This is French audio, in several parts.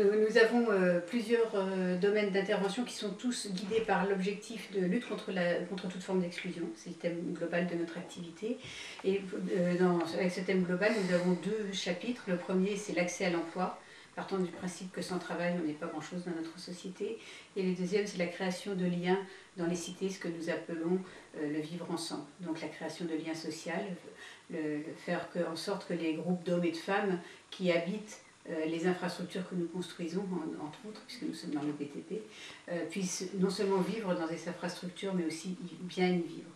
Nous avons plusieurs domaines d'intervention qui sont tous guidés par l'objectif de lutte contre toute forme d'exclusion. C'est le thème global de notre activité. Et avec ce thème global, nous avons deux chapitres. Le premier, c'est l'accès à l'emploi, partant du principe que sans travail, on n'est pas grand-chose dans notre société. Et le deuxième, c'est la création de liens dans les cités, ce que nous appelons le vivre ensemble. Donc la création de liens sociaux, faire en sorte que les groupes d'hommes et de femmes qui habitent les infrastructures que nous construisons, entre autres, puisque nous sommes dans le BTP, puissent non seulement vivre dans ces infrastructures, mais aussi bien y vivre.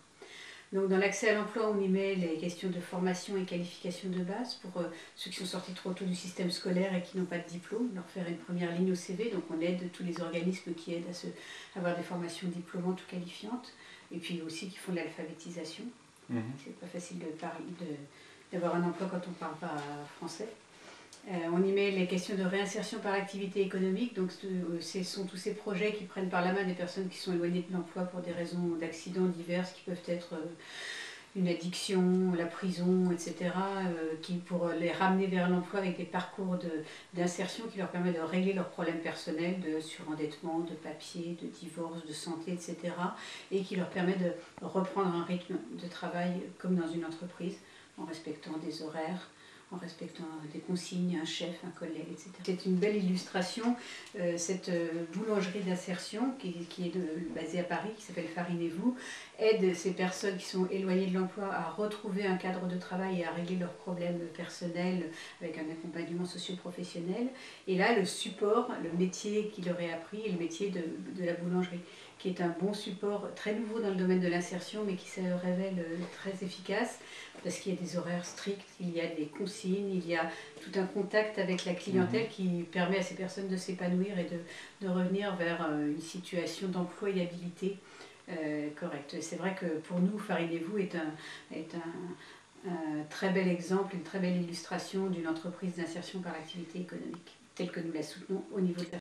Donc dans l'accès à l'emploi, on y met les questions de formation et qualification de base pour ceux qui sont sortis trop tôt du système scolaire et qui n'ont pas de diplôme, leur faire une première ligne au CV. Donc on aide tous les organismes qui aident à avoir des formations diplômantes ou qualifiantes, et puis aussi qui font de l'alphabétisation. C'est pas facile d'avoir un emploi quand on ne parle pas français. On y met les questions de réinsertion par l'activité économique, donc ce sont tous ces projets qui prennent par la main des personnes qui sont éloignées de l'emploi pour des raisons d'accidents diverses qui peuvent être une addiction, la prison, etc., pour les ramener vers l'emploi avec des parcours d'insertion qui leur permettent de régler leurs problèmes personnels, de surendettement, de papier, de divorce, de santé, etc., et qui leur permet de reprendre un rythme de travail comme dans une entreprise, en respectant des horaires, en respectant des consignes, un chef, un collègue, etc. C'est une belle illustration, cette boulangerie d'insertion qui est basée à Paris, qui s'appelle Farinez-vous, aide ces personnes qui sont éloignées de l'emploi à retrouver un cadre de travail et à régler leurs problèmes personnels avec un accompagnement socio-professionnel. Et là, le support, le métier qu'il leur est appris est le métier de la boulangerie, qui est un bon support très nouveau dans le domaine de l'insertion, mais qui se révèle très efficace, parce qu'il y a des horaires stricts, il y a des consignes, il y a tout un contact avec la clientèle qui permet à ces personnes de s'épanouir et de revenir vers une situation d'employabilité correcte. C'est vrai que pour nous, Farinez-vous est un très bel exemple, une très belle illustration d'une entreprise d'insertion par l'activité économique, telle que nous la soutenons au niveau de la